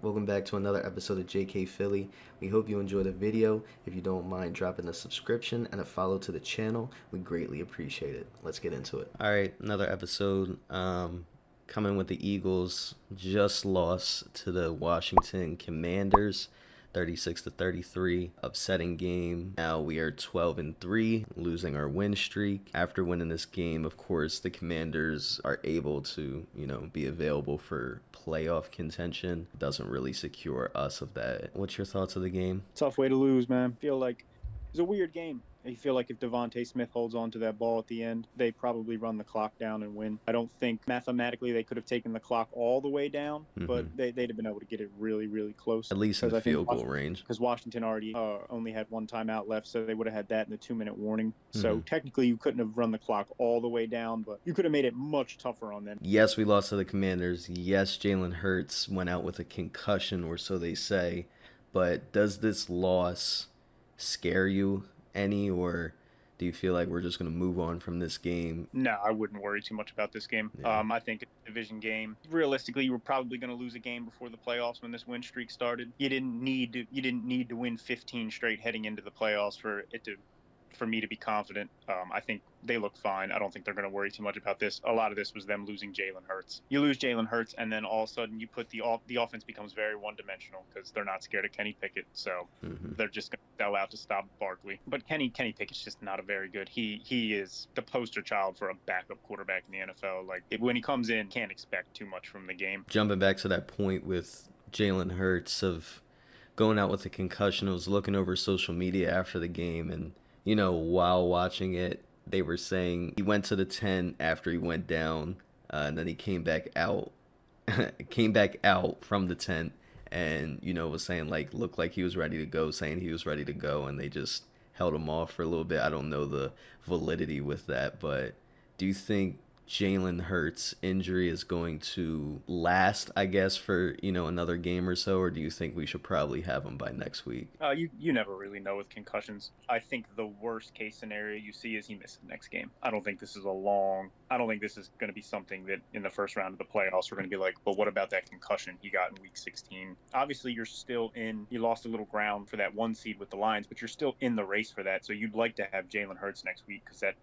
Welcome back to another episode of JK Philly. We hope you enjoyed the video. If you don't mind dropping a subscription and a follow to the channel, we greatly appreciate it. Let's get into it. All right, another episode. Coming with the Eagles just lost to the Washington Commanders. 36 to 33, upsetting game. Now we are 12-3, losing our win streak. After winning this game, of course, the Commanders are able to, be available for playoff contention. Doesn't really secure us of that. What's your thoughts of the game? Tough way to lose, man. Feel like it's a weird game. I feel like if Devontae Smith holds on to that ball at the end, they probably run the clock down and win. I don't think mathematically they could have taken the clock all the way down, but they'd have been able to get it really, really close. At least in the field goal range. Because Washington already only had one timeout left, so they would have had that in the 2-minute warning. So technically you couldn't have run the clock all the way down, but you could have made it much tougher on them. Yes, we lost to the Commanders. Yes, Jalen Hurts went out with a concussion, or so they say. But does this loss scare you any, or do you feel like we're just going to move on from this game? No, I wouldn't worry too much about this game. Yeah. I think it's a division game. Realistically, you were probably going to lose a game before the playoffs when this win streak started. You didn't need to win 15 straight heading into the playoffs for me to be confident. I think they look fine. I don't think they're going to worry too much about this. A lot of this was them losing Jalen Hurts. You lose Jalen Hurts, and then all of a sudden you put the offense becomes very one-dimensional because they're not scared of Kenny Pickett. So they're just going to sell out to stop Barkley. But Kenny Pickett's just not a very good. He is the poster child for a backup quarterback in the NFL. Like when he comes in, can't expect too much from the game. Jumping back to that point with Jalen Hurts of going out with a concussion, I was looking over social media after the game, and while watching it, they were saying he went to the tent after he went down, and then he came back out from the tent, and was saying looked like he was ready to go, and they just held him off for a little bit. I don't know the validity with that, but do you think Jalen Hurts' injury is going to last, I guess, for another game or so, or do you think we should probably have him by next week? You never really know with concussions. I think the worst case scenario you see is he misses the next game. I don't think this is going to be something that in the first round of the playoffs we're going to be like, but what about that concussion he got in week 16? Obviously you lost a little ground for that 1 seed with the Lions, but you're still in the race for that. So you'd like to have Jalen Hurts next week because that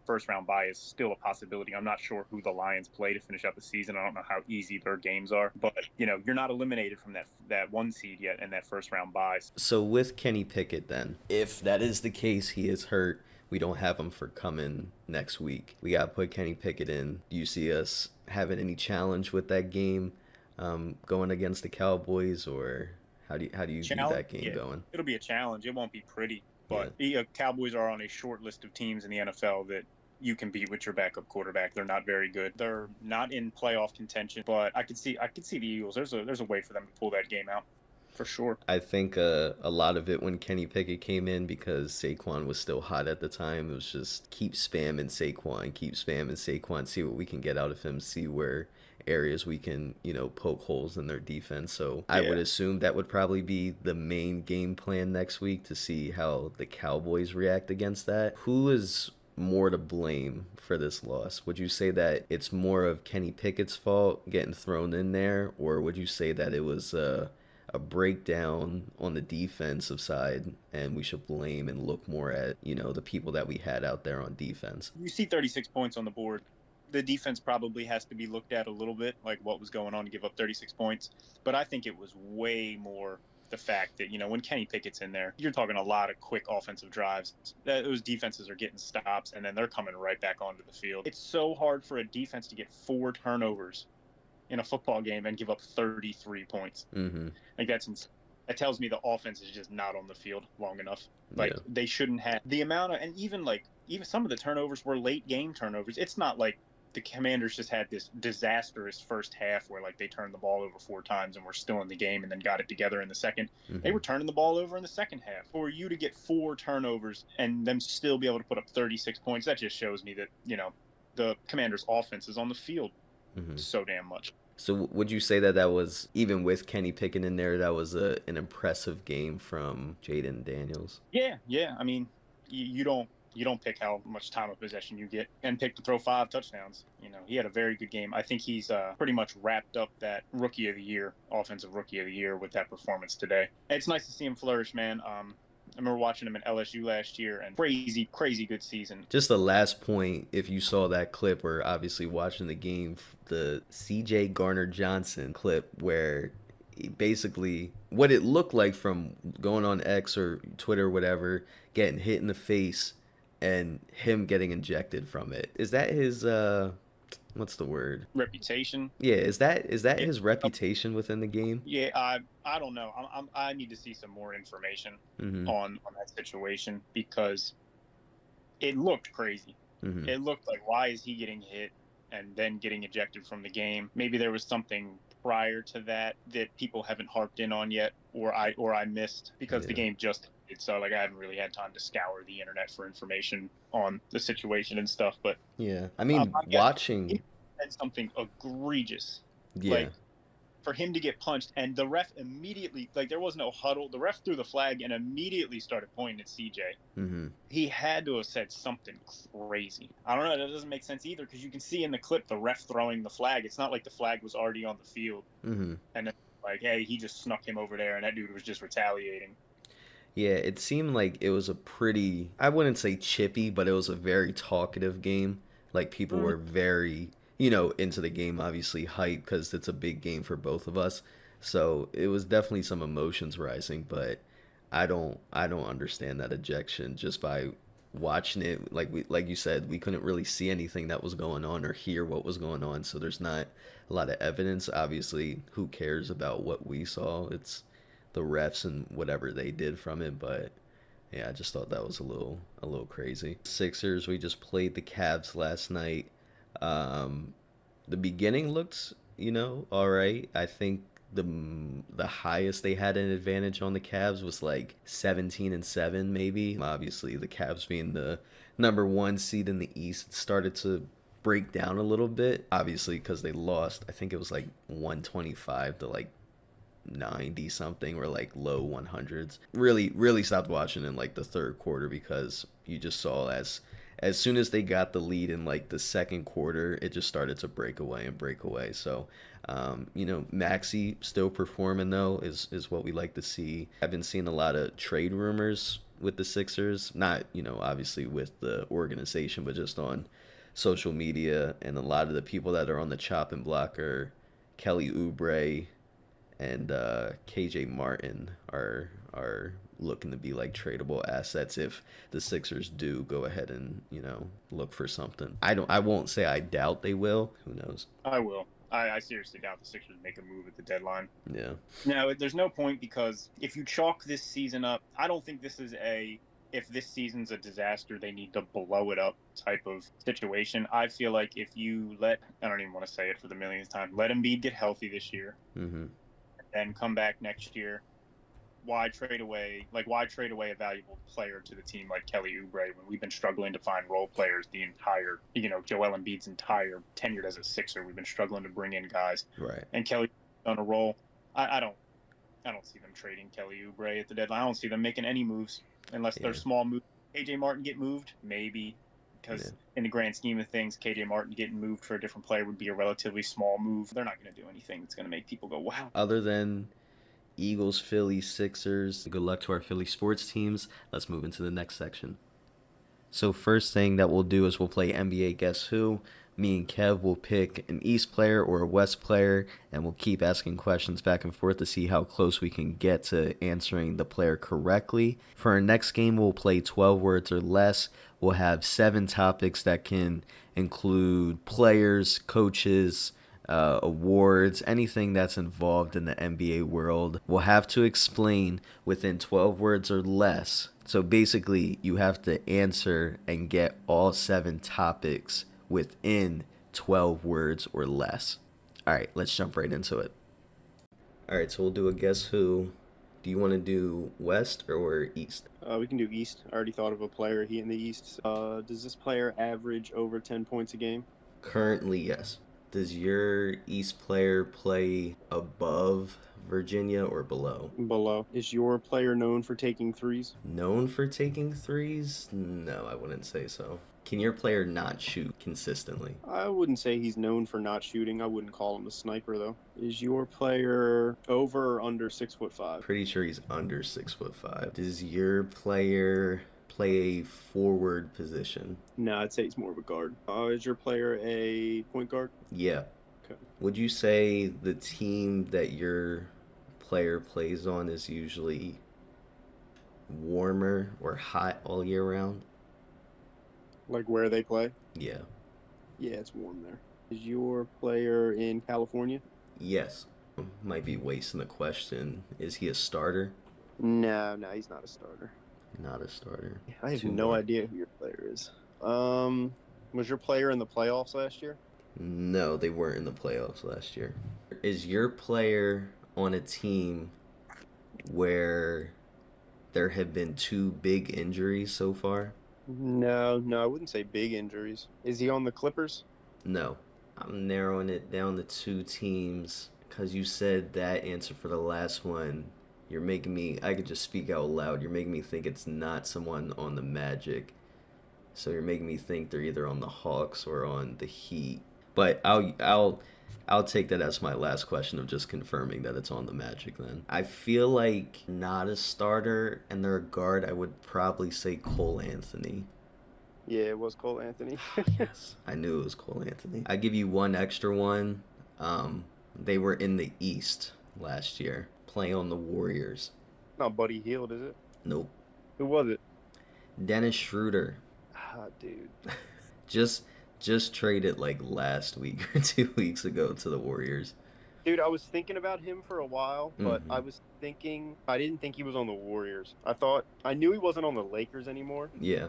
first round bye is still a possibility. I'm not sure who the Lions play to finish out the season. I don't know how easy their games are, but you're not eliminated from that 1 seed yet and that first round bye. So with Kenny Pickett then, if that is the case, he is hurt, we don't have him for coming next week, we got to put Kenny Pickett in. Do you see us having any challenge with that game going against the Cowboys, or how do you view that game going? It'll be a challenge. It won't be pretty, but Cowboys are on a short list of teams in the NFL that you can beat with your backup quarterback. They're not very good. They're not in playoff contention, but I could see the Eagles. There's a way for them to pull that game out. For sure. I think a lot of it when Kenny Pickett came in, because Saquon was still hot at the time, it was just keep spamming Saquon, see what we can get out of him, see where areas we can, poke holes in their defense. So I would assume that would probably be the main game plan next week, to see how the Cowboys react against that. Who is more to blame for this loss? Would you say that it's more of Kenny Pickett's fault getting thrown in there, or would you say that it was a breakdown on the defensive side, and we should blame and look more at, the people that we had out there on defense? You see 36 points on the board. The defense probably has to be looked at a little bit, like what was going on to give up 36 points. But I think it was way more the fact that, when Kenny Pickett's in there, you're talking a lot of quick offensive drives. Those defenses are getting stops, and then they're coming right back onto the field. It's so hard for a defense to get 4 turnovers in a football game and give up 33 points. Like that tells me the offense is just not on the field long enough. They shouldn't have the amount of, and even some of the turnovers were late game turnovers. It's not like the Commanders just had this disastrous first half where they turned the ball over 4 times and were still in the game and then got it together in the second. They were turning the ball over in the second half. For you to get 4 turnovers and them still be able to put up 36 points, that just shows me that, the Commanders offense is on the field so damn much. So would you say that was, even with Kenny Pickett in there, that was an impressive game from Jayden Daniels? Yeah. I mean, you don't You don't pick how much time of possession you get and pick to throw 5 touchdowns. He had a very good game. I think he's pretty much wrapped up that rookie of the year, offensive rookie of the year with that performance today. It's nice to see him flourish, man. I remember watching him at LSU last year, and crazy good season. Just the last point, if you saw that clip, or obviously watching the game, the C.J. Garner-Johnson clip, where basically what it looked like from going on X or Twitter or whatever, getting hit in the face and him getting injected from it. Is that his what's the word? Reputation. Yeah, is that his reputation within the game? Yeah, I don't know. I need to see some more information on that situation, because it looked crazy. It looked like, why is he getting hit and then getting ejected from the game? Maybe there was something prior to that people haven't harped in on yet, or I missed, because the game just ended, so like I haven't really had time to scour the internet for information on the situation and stuff. But yeah, I mean, watching, he said something egregious. Yeah. Like, for him to get punched, and the ref immediately, like, there was no huddle. The ref threw the flag and immediately started pointing at CJ. He had to have said something crazy. I don't know. That doesn't make sense either, because you can see in the clip the ref throwing the flag. It's not like the flag was already on the field. And then, like, hey, he just snuck him over there, and that dude was just retaliating. Yeah, it seemed like it was a pretty, I wouldn't say chippy, but it was a very talkative game. Like, people were very, into the game, obviously hype, because it's a big game for both of us. So it was definitely some emotions rising, but I don't understand that ejection just by watching it. Like you said, we couldn't really see anything that was going on or hear what was going on, so there's not a lot of evidence. Obviously, who cares about what we saw? It's the refs and whatever they did from it, but yeah, I just thought that was a little crazy. Sixers, we just played the Cavs last night. The beginning looked, all right. I think the highest they had an advantage on the Cavs was like 17-7 maybe. Obviously, the Cavs being the number 1 seed in the East, started to break down a little bit. Obviously, because they lost. I think it was like 125 to like 90 something, or like low 100s. Really stopped watching in like the third quarter, because you just saw as soon as they got the lead in like the second quarter, it just started to break away. So Maxey still performing though, is what we like to see. I've been seeing a lot of trade rumors with the Sixers, not obviously with the organization, but just on social media, and a lot of the people that are on the chopping block are Kelly Oubre and KJ Martin are looking to be like tradable assets if the Sixers do go ahead and look for something. I won't say I doubt they will. Who knows? I will. I seriously doubt the Sixers make a move at the deadline. Yeah. No, there's no point, because if you chalk this season up, I don't think this is if this season's a disaster, they need to blow it up type of situation. I feel like if you I don't even want to say it for the millionth time, let Embiid get healthy this year, and come back next year, why trade away a valuable player to the team like Kelly Oubre, when we've been struggling to find role players the entire, Joel Embiid's entire tenure as a Sixer? We've been struggling to bring in guys. Right. And Kelly on a roll. I don't see them trading Kelly Oubre at the deadline. I don't see them making any moves unless they're small moves. KJ Martin get moved, maybe, because in the grand scheme of things, KJ Martin getting moved for a different player would be a relatively small move. They're not going to do anything that's going to make people go, wow. Other than Eagles, Philly, Sixers, good luck to our Philly sports teams. Let's move into the next section. So first thing that we'll do is we'll play NBA Guess Who. Me and Kev will pick an East player or a West player, and we'll keep asking questions back and forth to see how close we can get to answering the player correctly. For our next game, we'll play 12 words or less. We'll have 7 topics that can include players, coaches, awards, anything that's involved in the NBA world. We'll have to explain within 12 words or less. So basically, you have to answer and get all 7 topics within 12 words or less. All right, let's jump right into it. All right, so we'll do a Guess Who. Do you want to do West or East? We can do East. I already thought of a player here in the East. Does this player average over 10 points a game? Currently, yes. Does your East player play above Virginia, or below? Below. Is your player known for taking threes? Known for taking threes? No, I wouldn't say so. Can your player not shoot consistently? I wouldn't say he's known for not shooting. I wouldn't call him a sniper though. Is your player over or under 6'5"? Pretty sure he's under 6'5". Does your player play a forward position? No, I'd say he's more of a guard. Is your player a point guard? Yeah. Okay. Would you say the team that your player plays on is usually warmer or hot all year round? Like where they play? Yeah. Yeah, it's warm there. Is your player in California? Yes. Might be wasting the question. Is he a starter? No, he's not a starter. Not a starter. I have Two no more. idea who your player is. Was your player in the playoffs last year? No, they weren't in the playoffs last year. Is your player on a team where there have been two big injuries so far? No, I wouldn't say big injuries. Is he on the Clippers? No. I'm narrowing it down to two teams because you said that answer for the last one. You're making me, I could just speak out loud. You're making me think it's not someone on the Magic. So you're making me think they're either on the Hawks or on the Heat. But I'll take that as my last question of just confirming that it's on the Magic then. I feel like not a starter and they're a guard. I would probably say Cole Anthony. Yeah, it was Cole Anthony. Yes, I knew it was Cole Anthony. I give you one extra one. They were in the East last year, playing on the Warriors. Not Buddy Hield, is it? Nope. Who was it? Dennis Schroeder. Ah, dude. Just traded like last week or 2 weeks ago to the Warriors. Dude, I was thinking about him for a while, but Mhm. I didn't think he was on the Warriors. I knew he wasn't on the Lakers anymore, Yeah.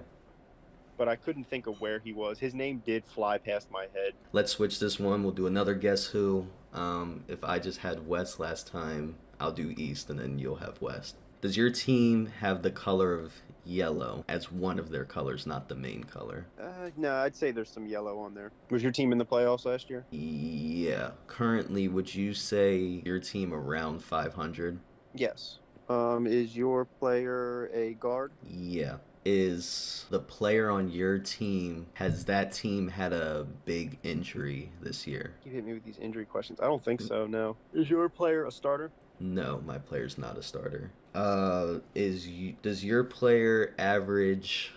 but I couldn't think of where he was. His name did fly past my head. Let's switch this one. We'll do another Guess Who. If I just had West last time, I'll do East and then you'll have West. Does your team have the color of yellow as one of their colors, not the main color? No, I'd say there's some yellow on there. Was your team in the playoffs last year? Yeah. Currently, would you say your team around 500? Yes. Is your player a guard? Yeah. Is the player on your team, has that team had a big injury this year? You hit me with these injury questions. I don't think so, no. Is your player a starter? No, my player's not a starter. Does your player average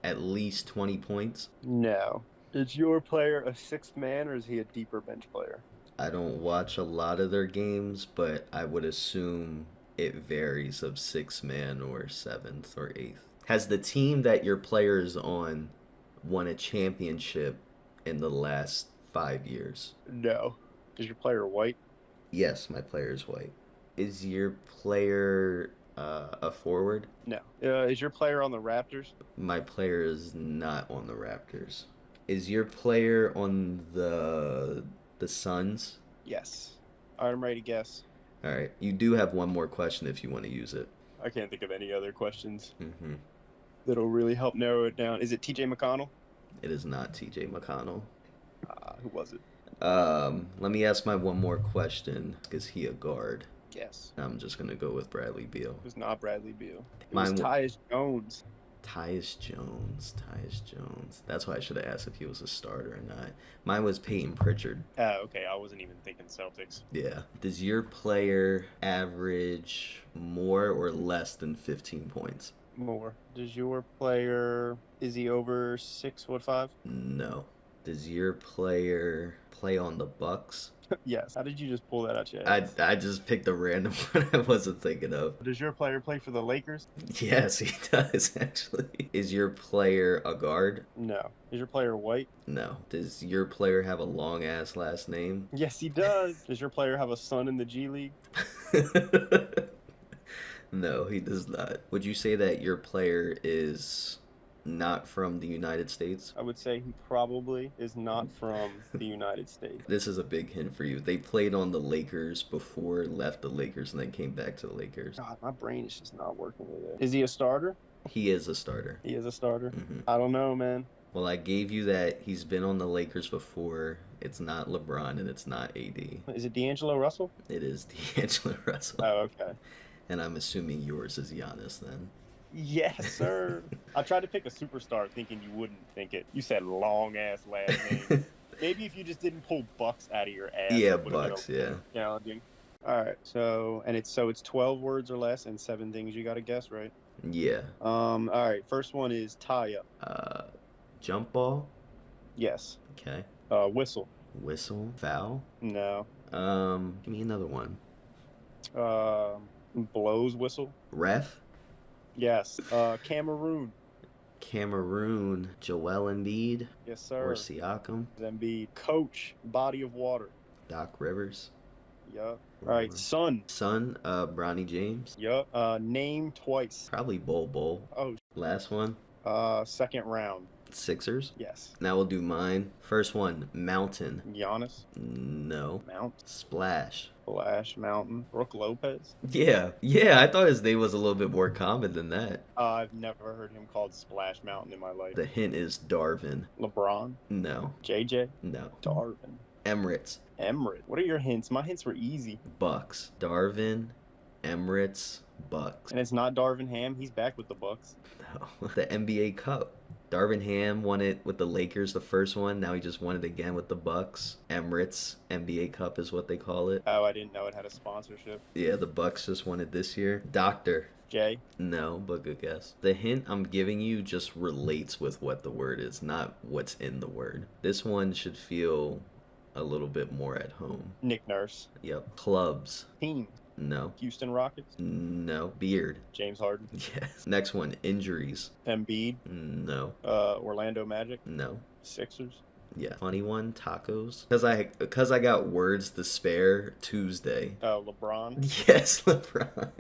at least 20 points? No. Is your player a sixth man or is he a deeper bench player? I don't watch a lot of their games, but I would assume it varies of 6-man or 7th or 8th. Has the team that your player is on won a championship in the last 5 years? No. Is your player white? Yes, my player is white. Is your player a forward? No. Is your player on the Raptors? My player is not on the Raptors. Is your player on the Suns? Yes. I'm ready to guess. All right. You do have one more question if you want to use it. I can't think of any other questions Mm-hmm. that'll really help narrow it down. Is it TJ McConnell? It is not TJ McConnell. Who was it? Let me ask my one more question. Is he a guard? Yes. I'm just going to go with Bradley Beal. It was not Bradley Beal. It Mine was w- Tyus Jones. Tyus Jones. That's why I should have asked if he was a starter or not. Mine was Peyton Pritchard. Okay. I wasn't even thinking Celtics. Yeah. Does your player average more or less than 15 points? More. Does your player, is he over 6'5"? No. Does your player play on the Bucks? Yes. How did you just pull that out your ass? I just picked a random one I wasn't thinking of. Does your player play for the Lakers? Yes, he does, actually. Is your player a guard? No. Is your player white? No. Does your player have a long-ass last name? Yes, he does. Does your player have a son in the G League? No, he does not. Would you say that your player is not from the United States? I would say he probably is not from the United States. This is a big hint for you. They played on the Lakers before, left the Lakers, and then came back to the Lakers. God, my brain is just not working today. Is he a starter? He is a starter. He is a starter. Hmm. I don't know, man. Well, I gave you that he's been on the Lakers before, it's not LeBron and it's not AD. Is it D'Angelo Russell? It is D'Angelo Russell. Oh, okay. And I'm assuming yours is Giannis then. Yes, sir. I tried to pick a superstar thinking you wouldn't think it. You said long ass last name. Maybe if you just didn't pull Bucks out of your ass. Yeah, it would've been Bucks, a yeah. little challenging. All right, so it's 12 words or less and 7 things you got to guess, right? Yeah. All right, first one is tie up. Jump ball. Yes. Okay. Whistle. Whistle. Foul. No. Give me another one. Blows whistle. Ref. Yes. Cameroon. Cameroon. Joel Embiid. Yes, sir. Or Siakam. Embiid. Coach. Body of water. Doc Rivers. Yup. All right, son. Son. Bronny James. Yup. Name twice. Probably Bol. Oh. Last one. Second round. Sixers. Yes. Now we'll do mine. First one. Mountain. Giannis. No. Mount. Splash. Flash Mountain. Brooke Lopez. Yeah. I thought his name was a little bit more common than that. I've never heard him called Splash Mountain in my life. The hint is Darvin. LeBron. No. JJ. No. Darvin. Emirates. Emirates. What are your hints? My hints were easy. Bucks. Darvin. Emirates. Bucks. And it's not Darvin Ham. He's back with the Bucks. No. The NBA Cup. Darvin Ham won it with the Lakers, the first one. Now he just won it again with the Bucks. Emirates NBA Cup is what they call it. Oh, I didn't know it had a sponsorship. Yeah, the Bucks just won it this year. Doctor. Jay. No, but good guess. The hint I'm giving you just relates with what the word is, not what's in the word. This one should feel a little bit more at home. Nick Nurse. Yep. Clubs. Team. No. Houston Rockets. No. Beard. James Harden. Yes. Next one. Injuries. Embiid. No. Orlando Magic. No. Sixers. Yeah. Funny one. Tacos. Cause I got words to spare. Tuesday. LeBron. Yes, LeBron.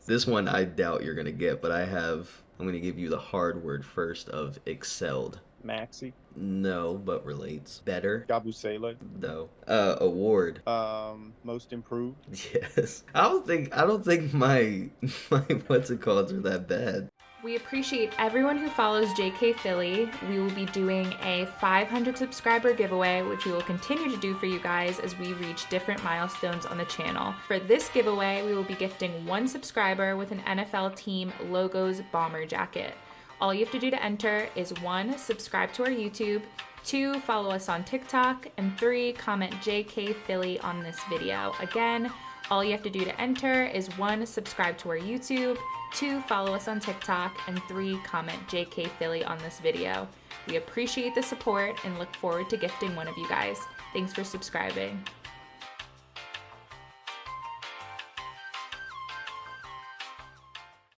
This one I doubt you're gonna get, but I'm gonna give you the hard word first of excelled. Maxi. No, but relates. Better. Gabusele. No. Award. Most improved. Yes. I don't think my what's it called are that bad. We appreciate everyone who follows JK Philly. We will be doing a 500 subscriber giveaway, which we will continue to do for you guys as we reach different milestones on the channel. For this giveaway, we will be gifting one subscriber with an NFL team logos bomber jacket. All you have to do to enter is 1, subscribe to our YouTube, 2, follow us on TikTok, and 3, comment JK Philly on this video. Again, all you have to do to enter is 1, subscribe to our YouTube, 2, follow us on TikTok, and 3, comment JK Philly on this video. We appreciate the support and look forward to gifting one of you guys. Thanks for subscribing.